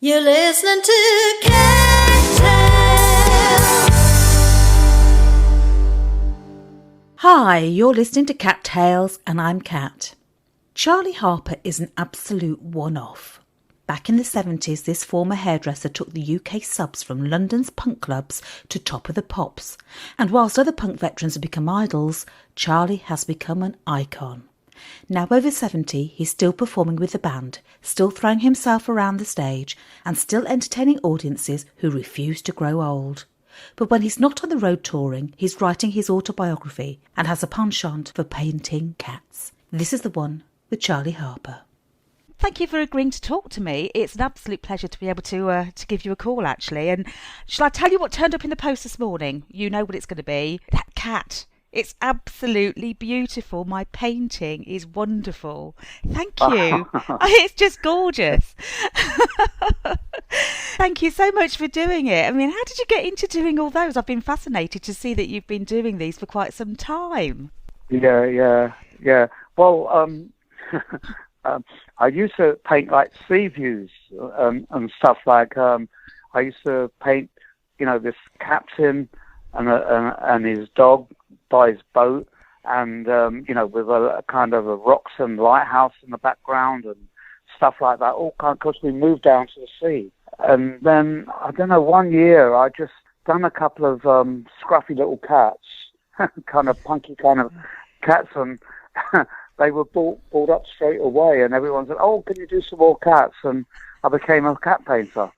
You're listening to Cat Tales. Hi, you're listening to Cat Tales and I'm Cat. Charlie Harper is an absolute one-off. Back in the 70s, this former hairdresser took the UK Subs from London's punk clubs to Top of the Pops. And whilst other punk veterans have become idols, Charlie has become an icon. Now over 70, he's still performing with the band, still throwing himself around the stage and still entertaining audiences who refuse to grow old. But when he's not on the road touring, he's writing his autobiography and has a penchant for painting cats. This is the one with Charlie Harper. Thank you for agreeing to talk to me. It's an absolute pleasure to be able to give you a call, actually. And shall I tell you what turned up in the post this morning? You know what it's going to be. That cat. It's absolutely beautiful. My painting is wonderful. Thank you. It's just gorgeous. Thank you so much for doing it. I mean, how did you get into doing all those? I've been fascinated to see that you've been doing these for quite some time. Yeah. Well, I used to paint like sea views and stuff like. I used to paint, this captain and his dog by his boat, and with a kind of a Roxham lighthouse in the background and stuff like that. All kind because we moved down to the sea, and then I don't know. One year I just done a couple of scruffy little cats, kind of punky kind of cats, and they were brought up straight away, and everyone said, "Oh, can you do some more cats?" And I became a cat painter.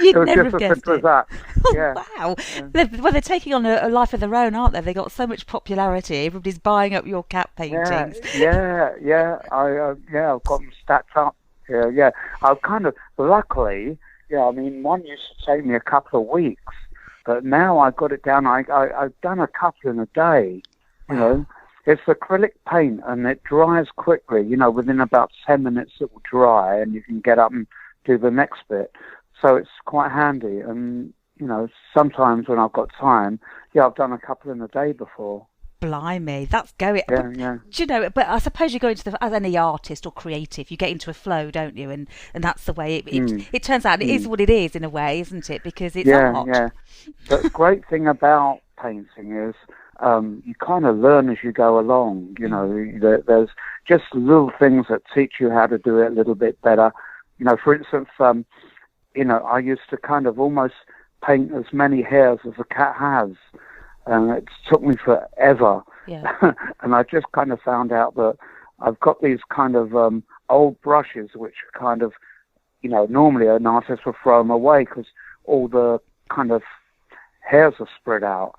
You'd it was never just have as guessed simple it. as that. Oh, Yeah. wow. They're taking on a life of their own, aren't they? They got so much popularity. Everybody's buying up your cat paintings. Yeah. I've got them stacked up here. Yeah, I've kind of luckily. Yeah, I mean, one used to take me a couple of weeks, but now I've got it down. I've done a couple in a day. It's acrylic paint and it dries quickly. Within about 10 minutes it will dry, and you can get up and do the next bit. So it's quite handy. And sometimes when I've got time, I've done a couple in a day before. Blimey, that's going. Yeah. Do you know? But I suppose you go into as any artist or creative, you get into a flow, don't you? And that's the way it turns out. It is what it is in a way, isn't it? Because it's art. Yeah. The great thing about painting is you kind of learn as you go along. There's just little things that teach you how to do it a little bit better. For instance, I used to kind of almost paint as many hairs as a cat has. And it took me forever. Yeah. And I just kind of found out that I've got these kind of old brushes, which kind of, normally an artist would throw them away because all the kind of hairs are spread out.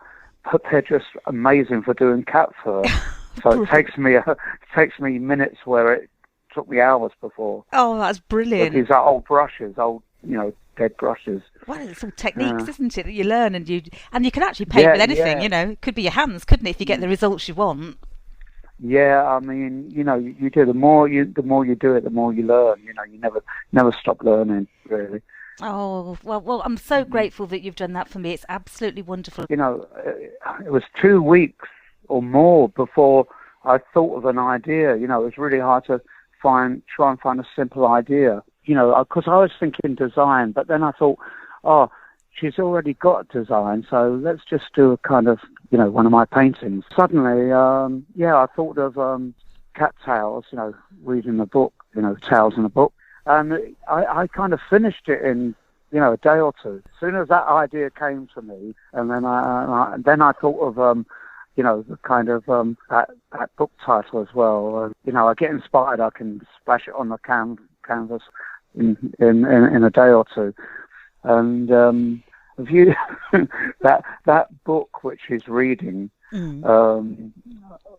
But they're just amazing for doing cat fur. So it takes me minutes where it took me hours before. Oh, that's brilliant. But these are old brushes, dead brushes. Well, it's all techniques, isn't it, that you learn, and you can actually paint with anything. It could be your hands, couldn't it, if you get the results you want? Yeah, I mean, you do the more you do it, the more you learn. You never stop learning, really. Oh, well, I'm so grateful that you've done that for me. It's absolutely wonderful. It was 2 weeks or more before I thought of an idea. It was really hard to try and find a simple idea. Because I was thinking design, but then I thought, oh, she's already got design, so let's just do a kind of, one of my paintings. Suddenly, I thought of cat tales, reading a book, tales in a book, and I kind of finished it in, a day or two. As soon as that idea came to me, and then I thought of, the kind of that book title as well. I get inspired, I can splash it on the canvas in a day or two. And have you that book which he's reading?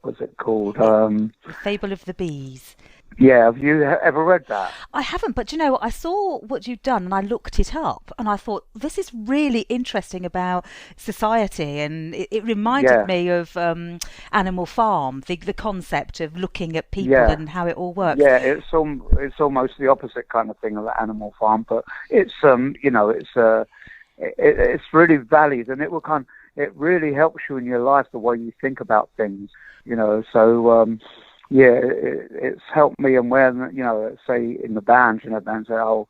What's it called? The Fable of the Bees. Yeah, have you ever read that? I haven't, but I saw what you'd done and I looked it up and I thought, this is really interesting about society, and it reminded me of Animal Farm, the concept of looking at people and how it all works. Yeah, it's almost the opposite kind of thing of Animal Farm, but it's it's really valid, and it really helps you in your life, the way you think about things, so it's helped me. And when, say in the band, bands say, oh,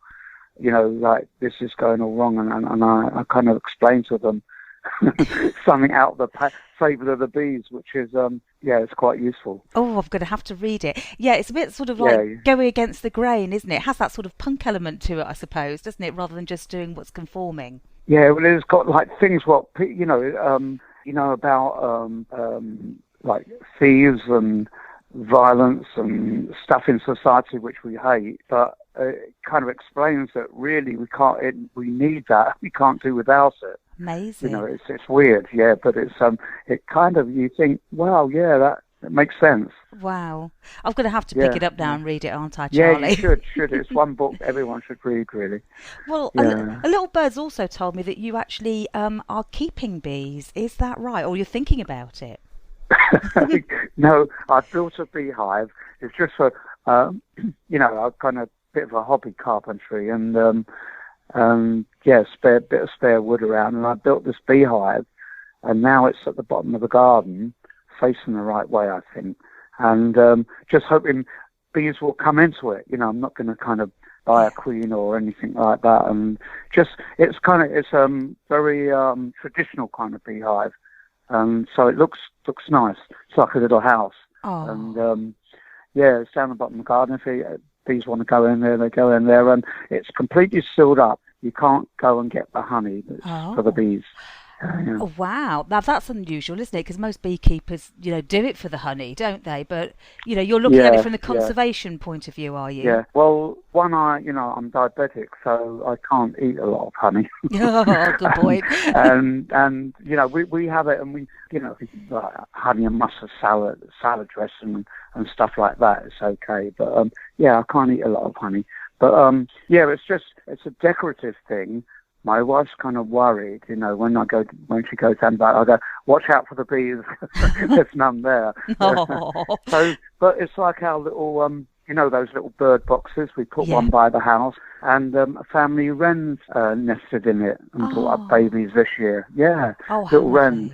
you know, like this is going all wrong, and I kind of explain to them something out of the Fable of the Bees, which is it's quite useful. Oh, I'm going to have to read it. Yeah, it's a bit sort of like going against the grain, isn't it? It has that sort of punk element to it, I suppose, doesn't it? Rather than just doing what's conforming. Yeah, well, it's got like things about like thieves and violence and stuff in society which we hate, but it kind of explains that really we need that. We can't do without it. Amazing. You know, it's weird, yeah, but it's it kind of, you think, wow, yeah, that makes sense. Wow. I'm going to have to pick it up now and read it, aren't I, Charlie? Yeah, you should. It's one book everyone should read, really. Well, a little bird's also told me that you actually are keeping bees. Is that right? Or you're thinking about it? No, I built a beehive. It's just for, I've kind of bit of a hobby carpentry and, bit of spare wood around, and I built this beehive, and now it's at the bottom of the garden, facing the right way, I think, and just hoping bees will come into it. You know, I'm not going to kind of buy a queen or anything like that, and just it's very traditional kind of beehive, so it looks nice. It's like a little house, and it's down the bottom of the garden. If bees want to go in there, they go in there, and it's completely sealed up. You can't go and get the honey for the bees. Oh, wow. Now, that's unusual, isn't it? Because most beekeepers, do it for the honey, don't they? But, you're looking at it from the conservation point of view, are you? Yeah. Well, I'm diabetic, so I can't eat a lot of honey. Oh, good point. and we have it, and we, like honey and mustard salad dressing and stuff like that. It's okay. But, I can't eat a lot of honey. But, it's a decorative thing. My wife's kind of worried, when she goes down back, I go, watch out for the bees. There's none there. But it's like our little, those little bird boxes. We put one by the house, and a family wrens nested in it and brought up babies this year. Yeah, little wrens.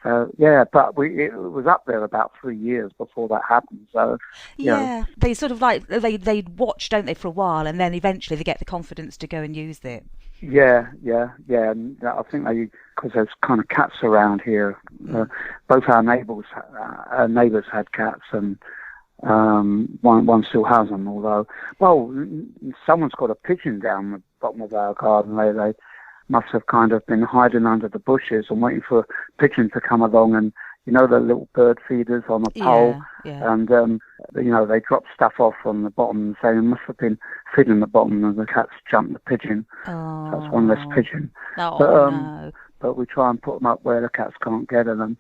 But it was up there about 3 years before that happened. So they sort of like they watch, don't they, for a while, and then eventually they get the confidence to go and use it. Yeah, and I think because there's kind of cats around here. Both our neighbours had cats, and one still has them. Although, someone's got a pigeon down the bottom of our garden. They must have kind of been hiding under the bushes and waiting for a pigeon to come along, and the little bird feeders on a pole, and they drop stuff off on the bottom, so they must have been feeding the bottom, and the cats jumped the pigeon. Oh. So that's one less pigeon. But we try and put them up where the cats can't get at them.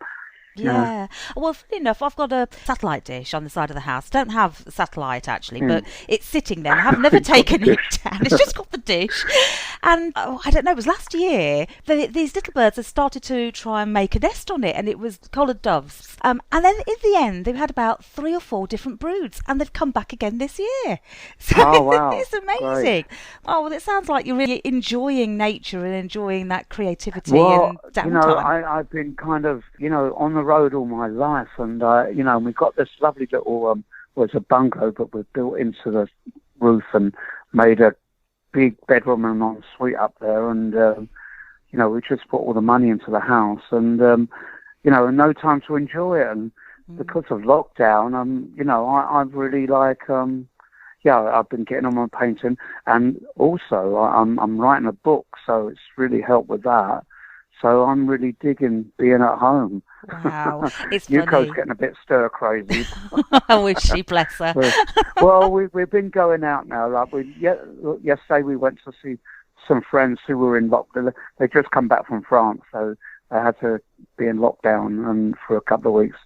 Yeah. Well, funny enough, I've got a satellite dish on the side of the house. I don't have satellite, actually, but it's sitting there. I've never taken it down. It's just got the dish. And, I don't know, it was last year, these little birds had started to try and make a nest on it, and it was collared doves. And then in the end, they've had about 3 or 4 different broods, and they've come back again this year. So it's amazing. Great. Oh, well, it sounds like you're really enjoying nature and enjoying that creativity and downtime. I've been kind of, on the road all my life, and and we've got this lovely little it's a bungalow, but we've built into the roof and made a big bedroom and ensuite up there, and we just put all the money into the house, and no time to enjoy it, and because of lockdown, I've really I've been getting on my painting, and also I'm writing a book, so it's really helped with that. So I'm really digging being at home. Wow, it's funny. Yuko's getting a bit stir crazy. I wish she, bless her. Well, we've been going out now. Like yesterday we went to see some friends who were in lockdown. They just come back from France, so they had to be in lockdown for a couple of weeks.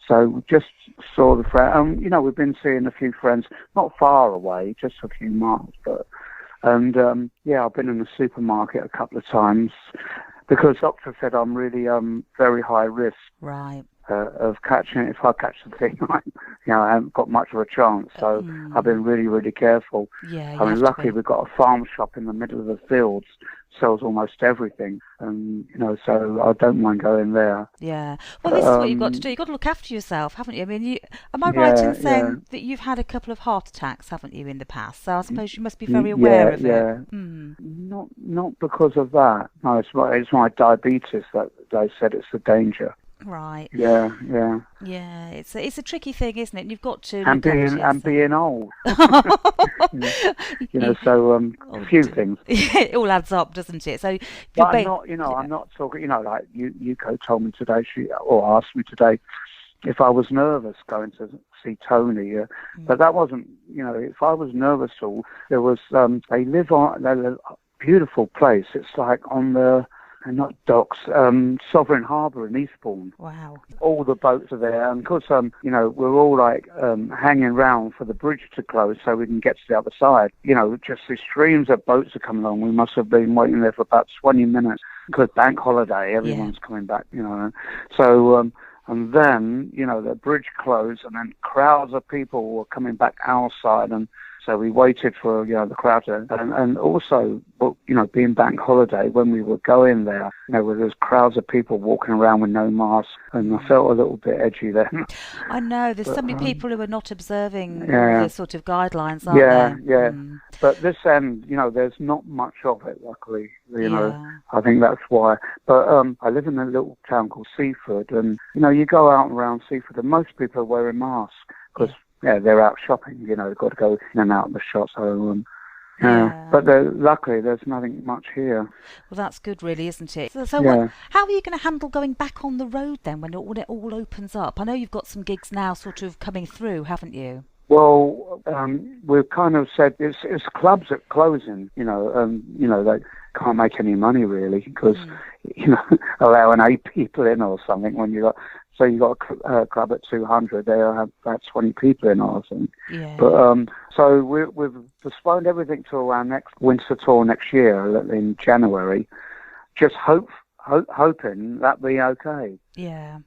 So we just saw the friend. We've been seeing a few friends, not far away, just a few miles. I've been in the supermarket a couple of times, because doctor said I'm really very high risk of catching it. If I catch the thing, I haven't got much of a chance. So I've been really, really careful. Yeah, luckily we've got a farm shop in the middle of the fields, sells almost everything, and so I don't mind going there. Yeah. Well, this is what you've got to do. You've got to look after yourself, haven't you? I mean, am I right in saying that you've had a couple of heart attacks, haven't you, in the past? So I suppose you must be very aware of it. Yeah. not because of that. No, it's my diabetes that they said it's a danger. Right. Yeah. Yeah, it's a tricky thing, isn't it? And you've got to And look after being yourself. old. So a few things. It all adds up, doesn't it? So But I'm not, I'm not talking, like Yuko told me today, or asked me today if I was nervous going to see Tony. But that wasn't, if I was nervous at all, there was, they live a beautiful place. It's like on the, not docks, Sovereign Harbour in Eastbourne. Wow. All the boats are there, and of course, we're all like hanging round for the bridge to close so we can get to the other side. Just these streams of boats are coming along. We must have been waiting there for about 20 minutes because bank holiday, everyone's coming back. So and then the bridge closed, and then crowds of people were coming back our side, and so we waited for the crowd to, and also being bank holiday when we were going there, where there's crowds of people walking around with no masks, and I felt a little bit edgy then. I know there's so many people who are not observing all the sort of guidelines, aren't there? Yeah. But this end, there's not much of it, luckily. I think that's why. But I live in a little town called Seaford, and you go out around Seaford, and most people are wearing masks because they're out shopping. They've got to go in and out of the shop. So but luckily there's nothing much here. Well, that's good, really, isn't it? So how are you going to handle going back on the road then when it all opens up? I know you've got some gigs now sort of coming through, haven't you? Well, we've kind of said it's clubs are closing, they can't make any money really because, allowing 8 people in or something when you got a club at 200, they'll have about 20 people in or something. Yeah. But so we've postponed everything till our next winter tour next year in January. Just hoping that'll be okay. Yeah.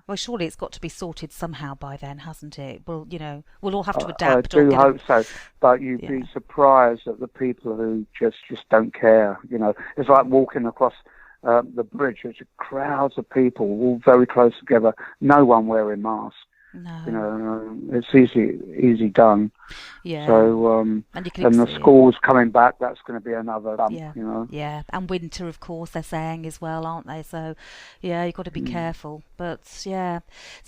Well, surely it's got to be sorted somehow by then, hasn't it? Well, we'll all have to adapt. I do hope so, but you'd be surprised at the people who just don't care. It's like walking across the bridge. There's crowds of people all very close together. No one wearing masks. No. It's easy done. Yeah. So and the schools coming back, that's going to be another bump. Yeah, and winter, of course, they're saying as well, aren't they? So, you've got to be careful. But So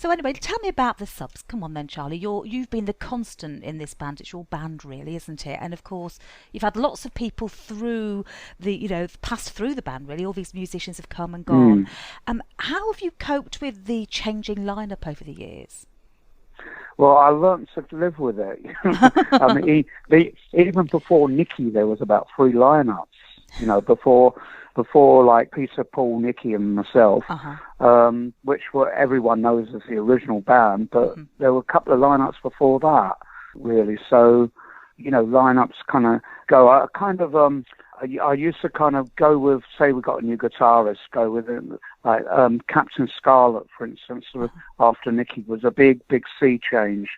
anyway, tell me about the subs. Come on then, Charlie. You've been the constant in this band. It's your band, really, isn't it? And of course, you've had lots of people through passed through the band. Really, all these musicians have come and gone. How have you coped with the changing lineup over the years? Well, I learned to live with it. I mean, even before Nicky, there was about 3 lineups. Before like Peter, Paul, Nicky, and myself, which everyone knows as the original band. But there were a couple of lineups before that, really. So, lineups kind of go. I used to kind of go with, say we got a new guitarist, go with it, like Captain Scarlet, for instance, after Nicky was a big sea change.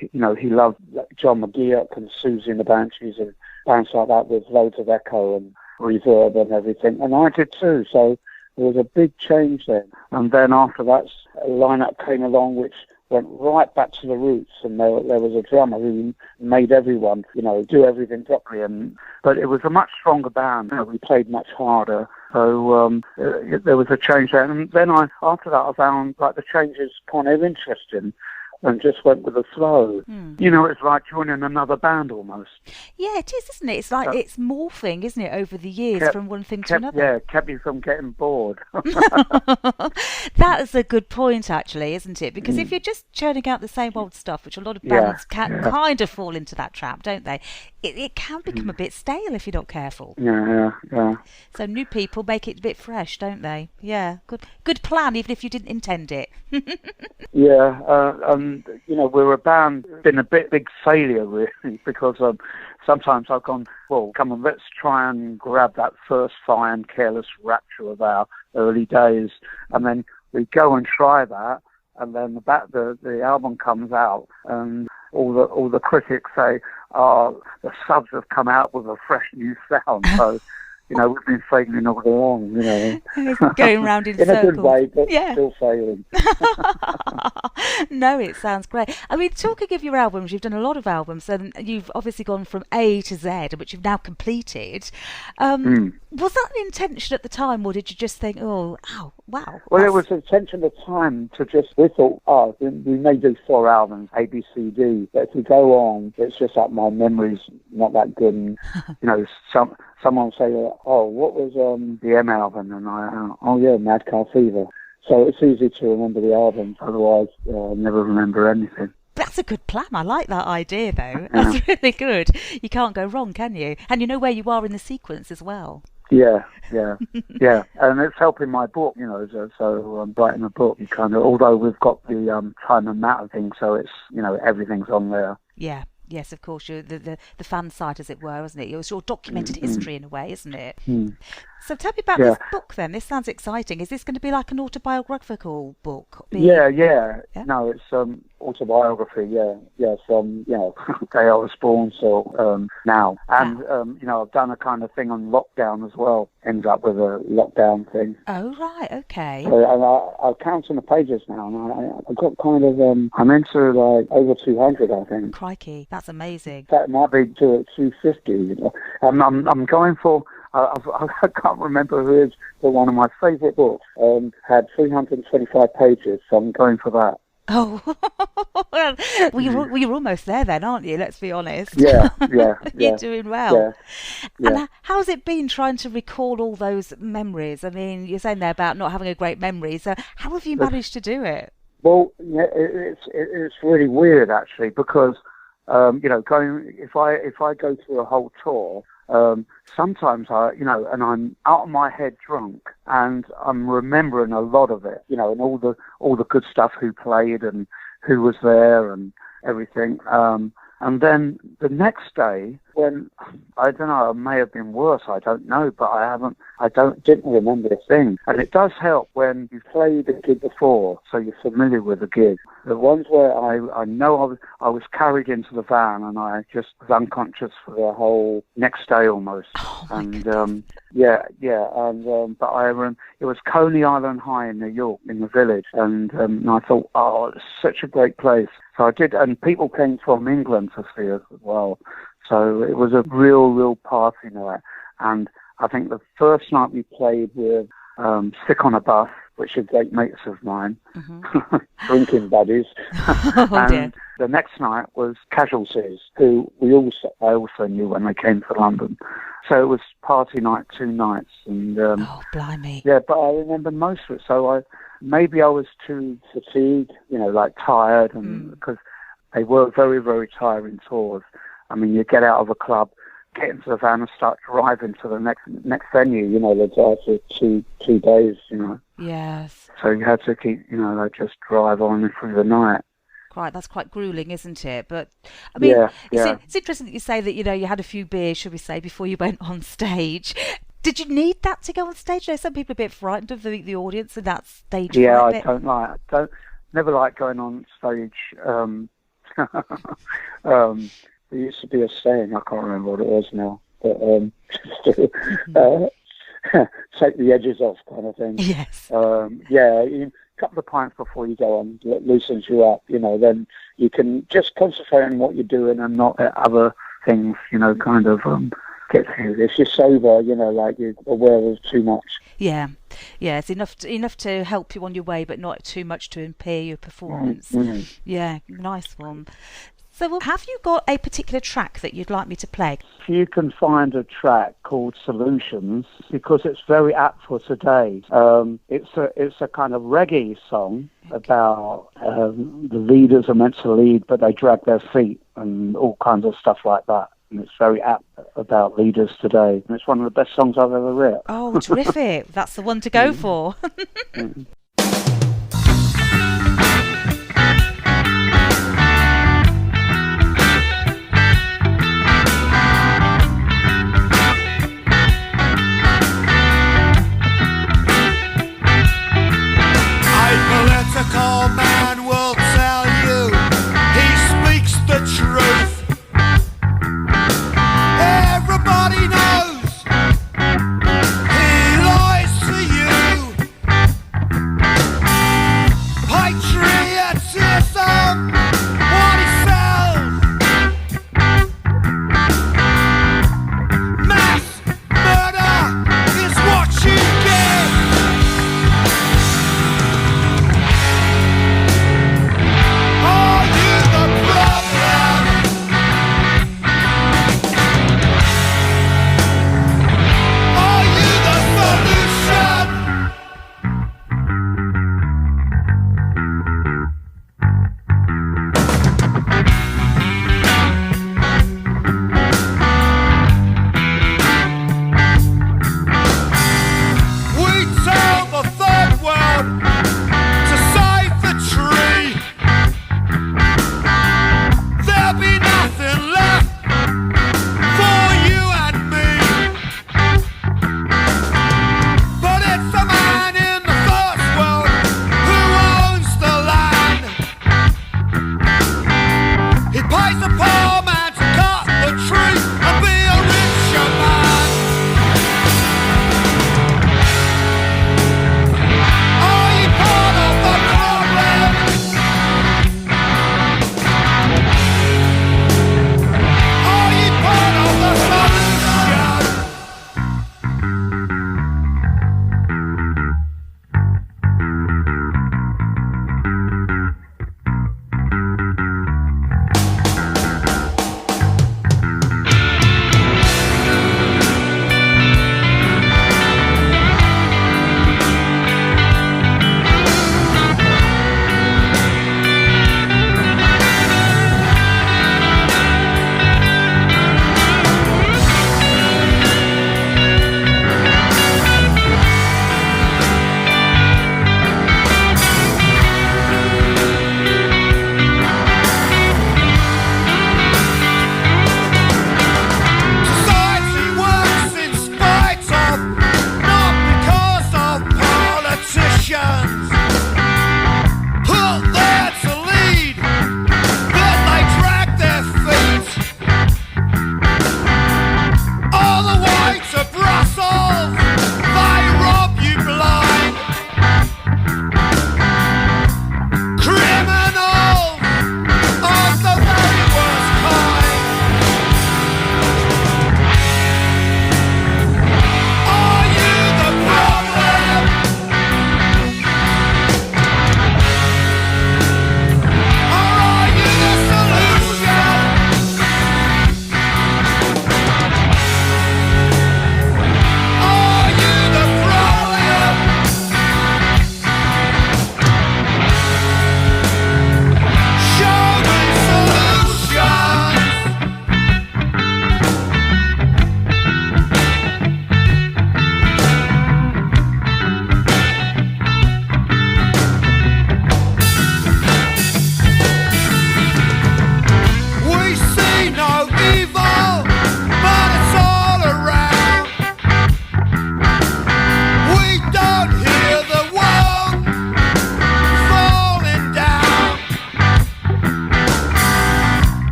He loved John McGeoch and Susie and the Banshees and bands like that with loads of echo and reverb and everything, and I did too, so there was a big change then. And then after that, a lineup came along which went right back to the roots, and there was a drummer who made everyone, do everything properly. But it was a much stronger band. We played much harder. So there was a change there. And then after that, I found like the changes kind of interesting and just went with the flow. It's like joining another band almost. Yeah, it is, isn't it? It's like it's morphing, isn't it, over the years from one thing to another. Yeah, kept you from getting bored. That is a good point, actually, isn't it? Because if you're just churning out the same old stuff, which a lot of bands kind of fall into that trap, don't they? It can become a bit stale if you're not careful. Yeah. So new people make it a bit fresh, don't they? Yeah, good plan, even if you didn't intend it. We're a band, been a big failure really, because sometimes I've gone, well, come on, let's try and grab that first fine, careless rapture of our early days, and then we go and try that, and then the album comes out, and all the critics say, "Oh, the Subs have come out with a fresh new sound." So, we've been failing all along, Going round in in circles. a good way, but Yeah. still failing. No, it sounds great. I mean, talking of your albums, you've done a lot of albums, and you've obviously gone from A to Z, which you've now completed. Was that an intention at the time, or did you just think, oh, wow? Well, it was the intention at the time to we thought, we may do 4 albums, A, B, C, D, but if we go on, it's just that my memory's not that good. And, someone say, oh, what was the M album? And Mad Cow Fever. So it's easy to remember the albums, otherwise I'll never remember anything. That's a good plan. I like that idea, though. That's really good. You can't go wrong, can you? And you know where you are in the sequence as well. Yeah. And it's helping my book, so I'm writing a book. You although we've got the time and matter thing, so it's, everything's on there. Yeah. Yes, of course. You're the fan site, as it were, isn't it? It's your documented history in a way, isn't it? So tell me about this book then. This sounds exciting. Is this going to be like an autobiographical book? Yeah. No, it's autobiography. Yeah. From the day I was born till now, and I've done a kind of thing on lockdown as well. Ends up with a lockdown thing. Oh right, okay. So, and I'm counting the pages now, and I've got kind of I'm into like over 200, I think. Crikey, that's amazing. That might be to 250. I'm going for. I can't remember who it is, but one of my favourite books had 325 pages, so I'm going for that. Oh, well, you're almost there then, aren't you? Let's be honest. Yeah. You're doing well. Yeah. And how's it been trying to recall all those memories? I mean, you're saying there about not having a great memory, so how have you managed to do it? Well, it's really weird actually, because going if I go through a whole tour. Sometimes and I'm out of my head drunk, and I'm remembering a lot of it, and all the good stuff, who played and who was there and everything. And then the next day, when I don't know, it may have been worse. I don't know, but didn't remember a thing. And it does help when you played a gig before, so you're familiar with the gig. The ones where I know I was carried into the van, and I just was unconscious for the whole next day almost. Oh my and goodness. But it was Coney Island High in New York, in the Village, and I thought, it's such a great place. So I did, and people came from England to see us as well. So it was a real party night. And I think the first night we played with Sick on a Bus, which are great mates of mine, drinking buddies. Oh, dear. And the next night was Casualties, who I also knew when they came to London. So it was party night 2 nights. And oh, blimey. yeah, but I remember most of it. So maybe I was too fatigued, tired, and because they were very, very tiring tours. I mean, you get out of a club, get into the van and start driving to the next venue, they drive for two days, Yes. So you had to keep, just drive on through the night. Right, that's quite grueling, isn't it? But, I mean, yeah. It's interesting that you say that, you had a few beers, should we say, before you went on stage. Did you need that to go on stage? Some people are a bit frightened of the audience and that stage. Yeah, I never like going on stage. There used to be a saying, I can't remember what it was now, but take the edges off, kind of thing. Yes. A couple of pints before you go on loosens you up, then you can just concentrate on what you're doing and not at other things, kind of get through. If you're sober, like you're aware of too much. Yeah, it's enough to help you on your way, but not too much to impair your performance. Yeah, nice one. So have you got a particular track that you'd like me to play? You can find a track called Solutions, because it's very apt for today. It's a kind of reggae song about the leaders are meant to lead, but they drag their feet and all kinds of stuff like that. And it's very apt about leaders today. And it's one of the best songs I've ever written. Oh, terrific. That's the one to go for. Political man will tell you he speaks the truth. Everybody knows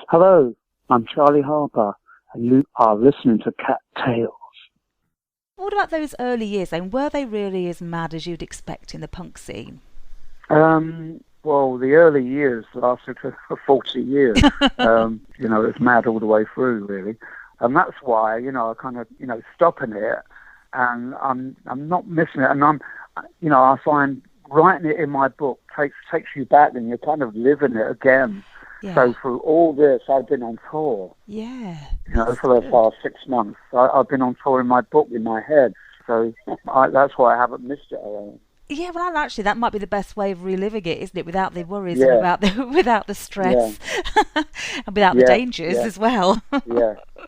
Hello, I'm Charlie Harper, and you are listening to Cat Tales. What about those early years then? Were they really as mad as you'd expect in the punk scene? Well, the early years lasted for 40 years. It's mad all the way through, really. And that's why, I kind of, stopping it, and I'm not missing it. And I find writing it in my book takes you back, and you're kind of living it again. Yeah. So through all this, I've been on tour. Yeah. For the past 6 months. I've been on tour in my book, in my head. So that's why I haven't missed it. Yeah, well, actually, that might be the best way of reliving it, isn't it? Without the worries and without the stress and without the dangers as well.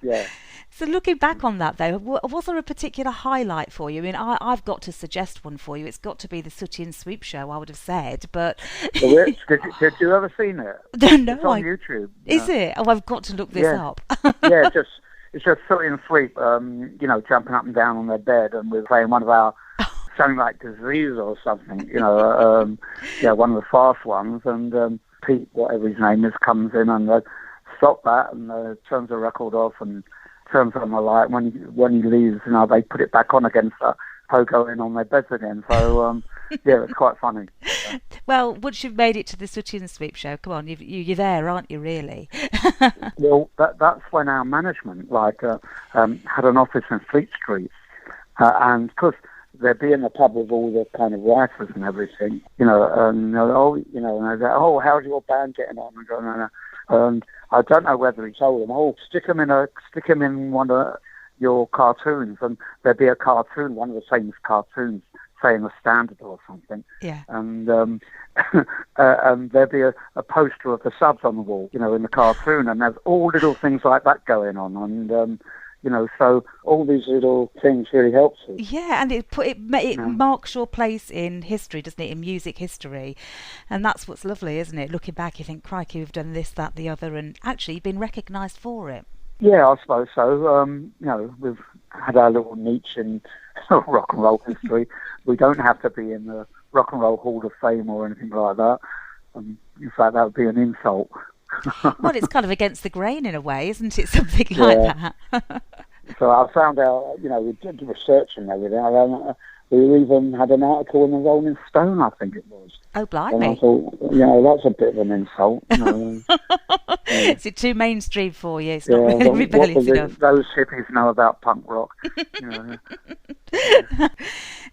Yeah. So looking back on that, though, was there a particular highlight for you? I mean, I've got to suggest one for you. It's got to be the Sooty and Sweep show, I would have said, but... Did you ever seen it? No, it's on YouTube. Is it? Oh, I've got to look this up. It's just Sooty and Sweep, jumping up and down on their bed, and we're playing one of our... something like Disease or something, one of the fast ones, and Pete, whatever his name is, comes in and stop that and turns the record off and turns on the light. When he leaves, they put it back on again, so pogo in on their beds again. So it's quite funny. Well, once you've made it to the Sooty and Sweep show, come on, you're there, aren't you? Really? Well, that's when our management had an office in Fleet Street, and because they'd be in the pub with all the kind of writers and everything, and they go, how's your band getting on? And go, no. And I don't know whether he told them, stick him in one of your cartoons, and there'd be a cartoon, one of the famous cartoons, say in the Standard or something. Yeah. And and there'd be a poster of the Subs on the wall, in the cartoon, and there's all little things like that going on, and so all these little things really helps us. Yeah, and it marks your place in history, doesn't it, in music history? And that's what's lovely, isn't it? Looking back, you think, crikey, we've done this, that, the other, and actually you've been recognised for it. Yeah, I suppose so. We've had our little niche in rock and roll history. We don't have to be in the Rock and Roll Hall of Fame or anything like that. In fact, that would be an insult. Well, it's kind of against the grain in a way, isn't it? Something like that. So I found out, we did research and everything. We even had an article in the Rolling Stone, I think it was. Oh, blimey. And I thought, that's a bit of an insult. Is it too mainstream for you? It's not really rebellious enough. Those hippies know about punk rock.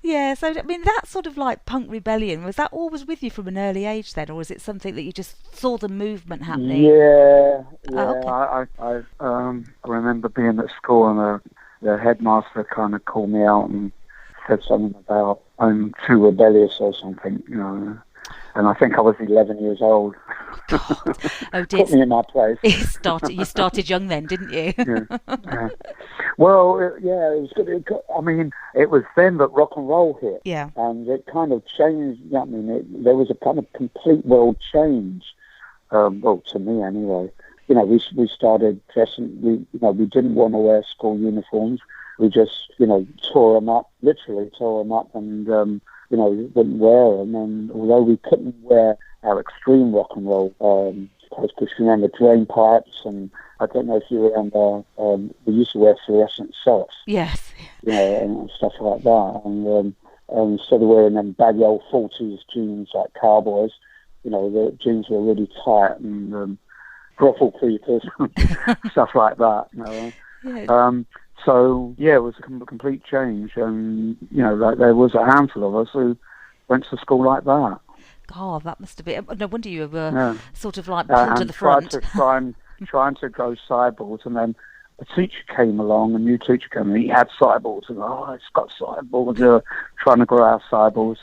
Yeah, so I mean, that sort of like punk rebellion, was that always with you from an early age then, or was it something that you just saw the movement happening? Yeah. Oh, okay. I remember being at school and the headmaster kind of called me out and said something about I'm too rebellious or something, and I think I was 11 years old. Oh, dear. Put me in my place. You started young then, didn't you? Yeah. Well, it was good. It was then that rock and roll hit. Yeah. And it kind of changed. There was a kind of complete world change. Well, to me anyway. We started dressing. We didn't want to wear school uniforms. We just, tore them up, and we wouldn't wear them. And although we couldn't wear our extreme rock and roll, because you remember drain pipes, and I don't know if you remember, we used to wear fluorescent socks. Yes. And stuff like that. And instead of wearing them baggy old 40s jeans like cowboys, the jeans were really tight and brothel creepers, stuff like that. Yeah. So, it was a complete change, and, there was a handful of us who went to school like that. God, that must have been... No wonder you were sort of like pulled to the front. Trying to grow cyborgs, and then a teacher came along, a new teacher came along, he had cyborgs, and it's got cyborgs, trying to grow our cyborgs,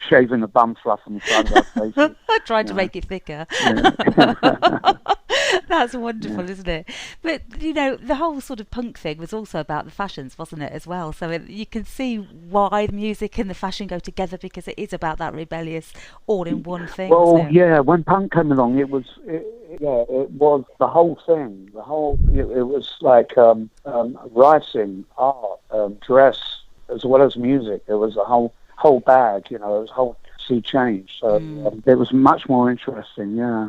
shaving the bum fluff on the side of our faces. Trying to make it thicker. That's wonderful, isn't it? But, the whole sort of punk thing was also about the fashions, wasn't it, as well? So you can see why the music and the fashion go together, because it is about that rebellious, all-in-one thing. Well, yeah, when punk came along, it was the whole thing. It was like writing, art, dress, as well as music. It was a whole bag, it was a whole sea change. So it was much more interesting, yeah.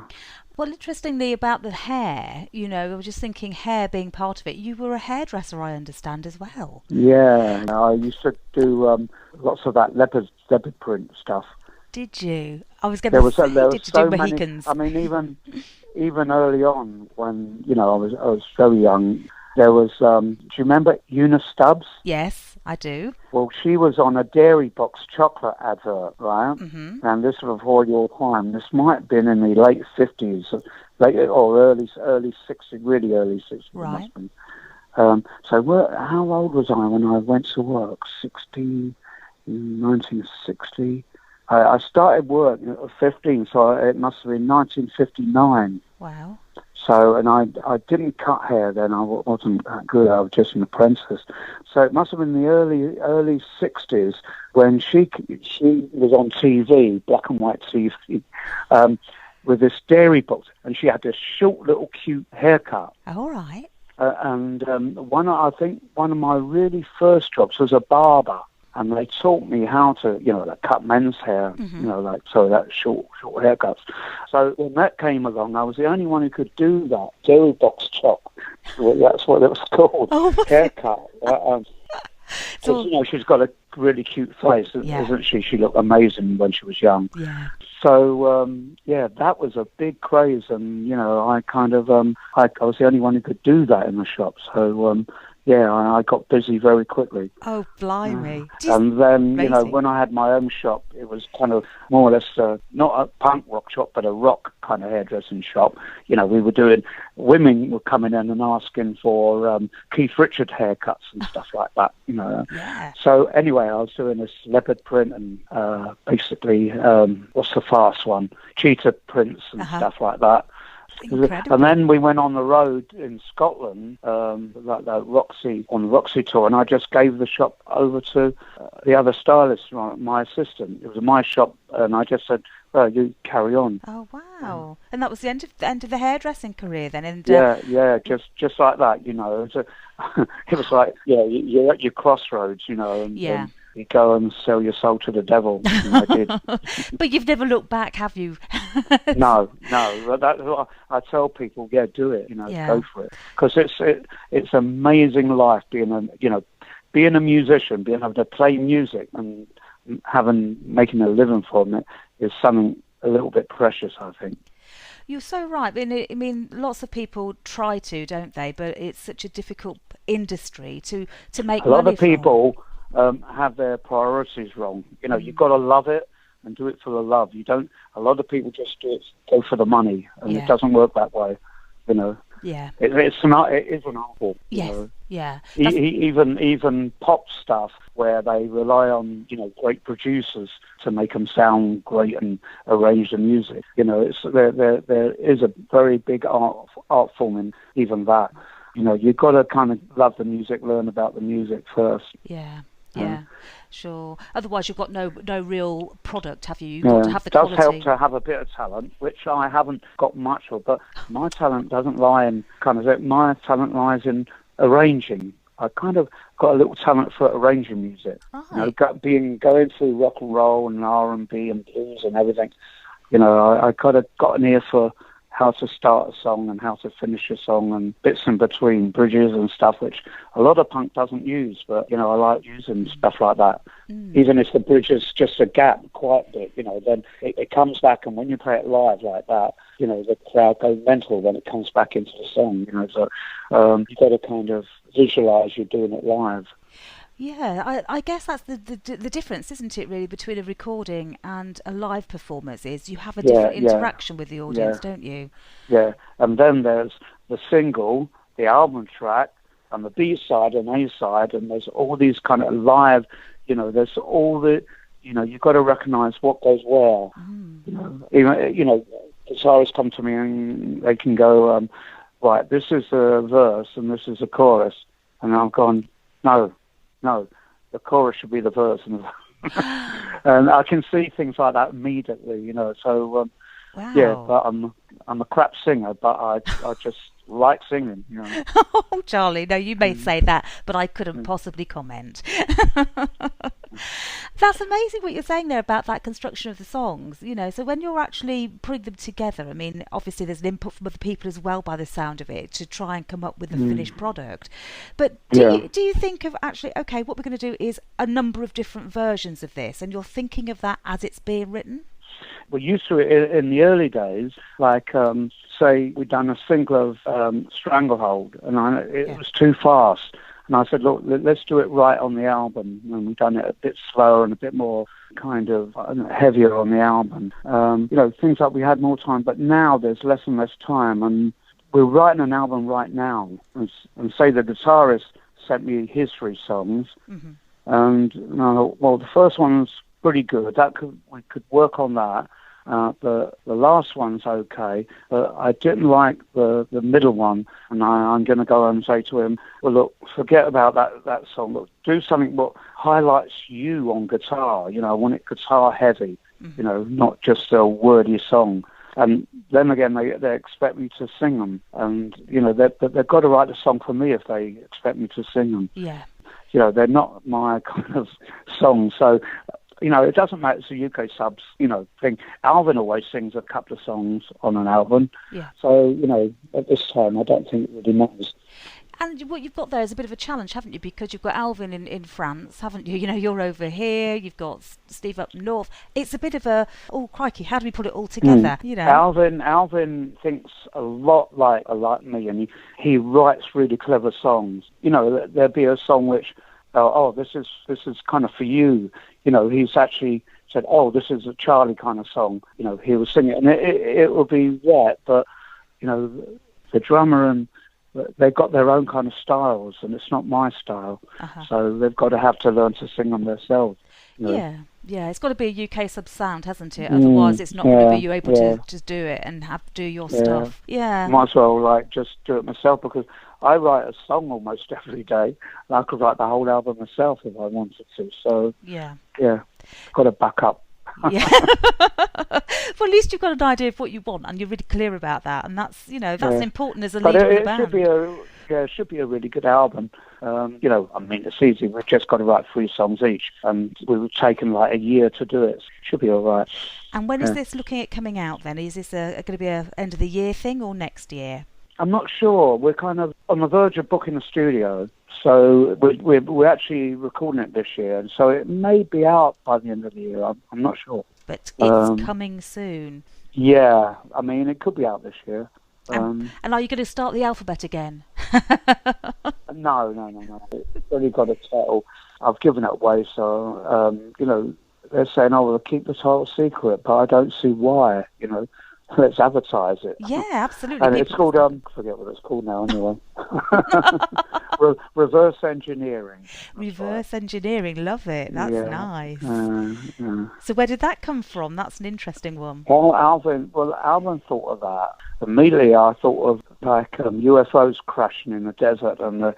Well, interestingly about the hair, I was just thinking hair being part of it. You were a hairdresser, I understand, as well. Yeah, I used to do lots of that leopard print stuff. Did you? I was going There to was say, there did was you so do many. Mohicans? I mean, even early on, when I was very young, there was. Do you remember Una Stubbs? Yes, I do. Well, she was on a Dairy Box chocolate advert, right? Mm-hmm. And this was before your time. This might have been in the late 50s, or early 60s, really early 60s. Right. How old was I when I went to work? 1960. I started work at 15, so it must have been 1959. Wow. So, and I didn't cut hair then. I wasn't that good. I was just an apprentice. So it must have been the early 60s when she was on TV, black and white TV, with this Dairy Box, and she had this short little cute haircut. All right. One of my really first jobs was a barber. And they taught me how to, cut men's hair, that short haircuts. So when that came along, I was the only one who could do that. Dairy Box chop. That's what it was called. Haircut. Because, she's got a really cute face, isn't she? She looked amazing when she was young. Yeah. So, that was a big craze. And, I kind of, I was the only one who could do that in the shop. So, I got busy very quickly. Oh, blimey. And then, Amazing. when I had my own shop, it was kind of more or less not a punk rock shop, but a rock kind of hairdressing shop. Women were coming in and asking for Keith Richard haircuts and stuff like that, Yeah. So anyway, I was doing this leopard print and basically, what's the fast one? Cheetah prints and stuff like that. Incredible. And then we went on the road in Scotland, like the Roxy tour, and I just gave the shop over to the other stylist, my assistant. It was my shop, and I just said, "Well, you carry on." Oh wow! And that was the end of the hairdressing career then. And just like that, It was like you're at your crossroads, and you go and sell your soul to the devil. And I did. But you've never looked back, have you? No. That's what I tell people. Yeah, do it. Go for it, because it's amazing life being a musician, being able to play music and making a living from it is something a little bit precious, I think. You're so right. I mean, lots of people try to, don't they? But it's such a difficult industry to make money from. A lot of people have their priorities wrong. You've got to love it and do it for the love. You don't. A lot of people just go for the money, and it doesn't work that way. Yeah. It is an art form. Yes. Yeah. Even pop stuff where they rely on great producers to make them sound great and arrange the music. There is a very big art form in even that. You've got to kind of love the music, learn about the music first. Yeah, sure. Otherwise, you've got no real product, have you? You've got to have the quality. It does help to have a bit of talent, which I haven't got much of. But my talent doesn't lie in my talent lies in arranging. I kind of got a little talent for arranging music. Right. Going through rock and roll and R&B and blues and everything. I kind of got an ear for how to start a song and how to finish a song and bits in between, bridges and stuff, which a lot of punk doesn't use, but, I like using stuff like that. Even if the bridge is just a gap, quite a bit, then it comes back, and when you play it live like that, the crowd go mental when it comes back into the song, so you've got to kind of visualise you're doing it live. Yeah, I guess that's the difference, isn't it, really, between a recording and a live performance is you have a different interaction with the audience, don't you? Yeah, and then there's the single, the album track, and the B-side and A-side, and there's all these kind of live, there's all the, you've got to recognise what goes where. Even, guitarists come to me and they can go, right, this is a verse and this is a chorus, and I've gone, no, the chorus should be the verse. And I can see things like that immediately, so, wow. Yeah, but I'm a crap singer, but I just like singing, Oh, Charlie, no, you may say that, but I couldn't possibly comment. That's amazing what you're saying there about that construction of the songs, you know. So when you're actually putting them together, I mean, obviously there's an input from other people as well by the sound of it to try and come up with the finished product. But do you think of actually, okay, what we're going to do is a number of different versions of this, and you're thinking of that as it's being written? We used to in the early days, like say we'd done a single of Stranglehold, and it was too fast. And I said, look, let's do it right on the album. And we've done it a bit slower and a bit more kind of heavier on the album. You know, things like we had more time, but now there's less and less time. And we're writing an album right now. And say the guitarist sent me his 3 songs. And well, the first one's pretty good. We could work on that. The last one's okay, but I didn't like the middle one, and I'm going to go and say to him, well, look, forget about that song. Look, do something that highlights you on guitar. You know, I want it guitar heavy, you know, not just a wordy song. And then again, they expect me to sing them, and, you know, they've got to write a song for me if they expect me to sing them. Yeah. You know, they're not my kind of songs, so... You know, it doesn't matter. It's a UK Subs, you know, thing. Alvin always sings a couple of songs on an album. Yeah. So, you know, at this time, I don't think it really matters. And what you've got there is a bit of a challenge, haven't you? Because you've got Alvin in France, haven't you? You know, you're over here. You've got Steve up north. It's a bit of a, oh, crikey, how do we put it all together? You know, Alvin thinks a lot like me, and he writes really clever songs. You know, there'd be a song which, this is kind of for you. You know, he's actually said, this is a Charlie kind of song. You know, he will sing it, and it will be wet, but, you know, the drummer and they've got their own kind of styles, and it's not my style. So they've got to have to learn to sing them themselves. You know? Yeah, it's got to be a UK Subs sound, hasn't it? Otherwise, it's not going to be you able to just do it and do your stuff. Yeah. Might as well, just do it myself, because I write a song almost every day, and I could write the whole album myself if I wanted to. So, got to back up. Yeah. Well, at least you've got an idea of what you want, and you're really clear about that, and that's, you know, that's important as a leader of the band. It should be a really good album. You know, I mean, it's easy. We've just got to write 3 songs each, and we've taken like a year to do it. Should be all right. And when is this looking at coming out then? Is this going to be a end of the year thing or next year? I'm not sure. We're kind of on the verge of booking a studio, so we're actually recording it this year, and so it may be out by the end of the year. I'm not sure. But it's coming soon. Yeah, I mean, it could be out this year. And are you going to start the alphabet again? No. It's only got a title. I've given it away, so, you know, they're saying, we'll keep the title secret, but I don't see why, you know. Let's advertise it. Yeah, absolutely. And it's called, I forget what it's called now anyway. Reverse engineering. Reverse engineering, love it. That's nice. Yeah. So where did that come from? That's an interesting one. Well, Alvin thought of that. Immediately I thought of like UFOs crashing in the desert, and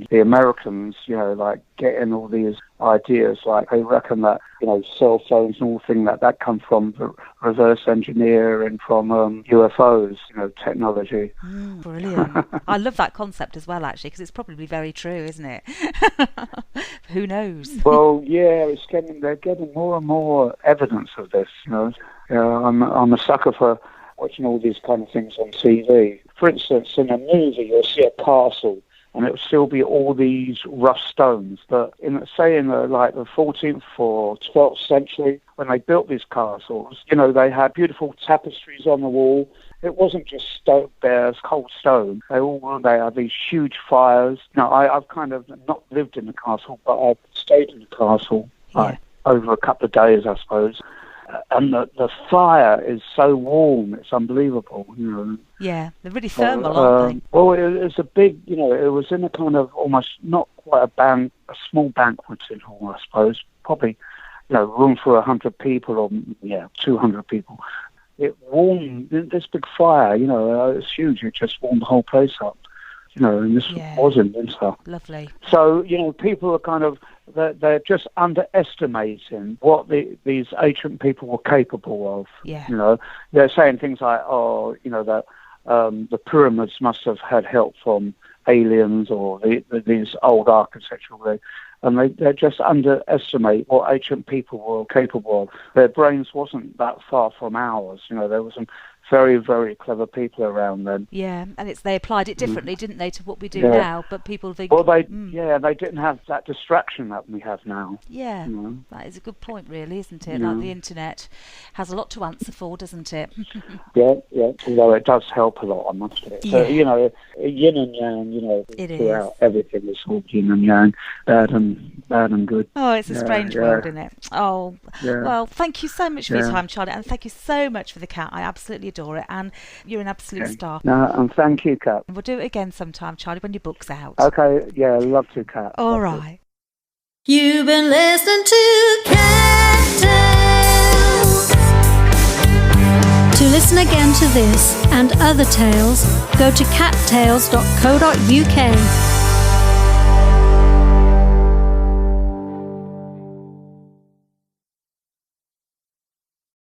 the Americans, you know, like getting all these ideas, like they reckon that, you know, cell phones and all things that come from reverse engineering from UFOs, you know, technology. Brilliant. I love that concept as well, actually, because it's probably very true, isn't it? Who knows? Well, yeah, they're getting more and more evidence of this, you know. I'm a sucker for watching all these kind of things on TV. For instance, in a movie, you'll see a castle, and it will still be all these rough stones. But in the 14th or 12th century, when they built these castles, you know, they had beautiful tapestries on the wall. It wasn't just stone bears, cold stone. They had these huge fires. Now, I've kind of not lived in the castle, but I've stayed in the castle over a couple of days, I suppose. And the fire is so warm, it's unbelievable, you know. Yeah, they're really thermal, aren't they? Well, it's a big, you know, it was in a kind of almost not quite a small banqueting hall, I suppose. Probably, you know, room for 100 people or, 200 people. It warmed, this big fire, you know, it's huge. It just warmed the whole place up, you know, and this was in winter. Lovely. So, you know, people are kind of, they're just underestimating what these ancient people were capable of. Yeah. You know, they're saying things like, you know, that the pyramids must have had help from aliens or these old architectural. and they just underestimate what ancient people were capable of. Their brains wasn't that far from ours. You know, there were some very, very clever people around then. Yeah, and they applied it differently, didn't they, to what we do Yeah. now? But people think, Well, they didn't have that distraction that we have now. yeah, You know? that is a good point, really, isn't it? Yeah. Like the internet has a lot to answer for, doesn't it? Yeah. Although it does help a lot, I must say. Yeah. So, you know, yin and yang. You know, It throughout everything is called yin and yang, bad and good. Oh, it's a Yeah, strange yeah. world, isn't it? Oh, Yeah. well, thank you so much for your Yeah. time, Charlie, and thank you so much for the cat. I absolutely adore it, and you're an absolute Okay. star. No, and thank you, Kat. And we'll do it again sometime, Charlie, when your book's out. Okay, yeah, love to, Kat. All Love to. right. You've been listening to Cat Tales. To listen again to this and other tales, go to cattales.co.uk.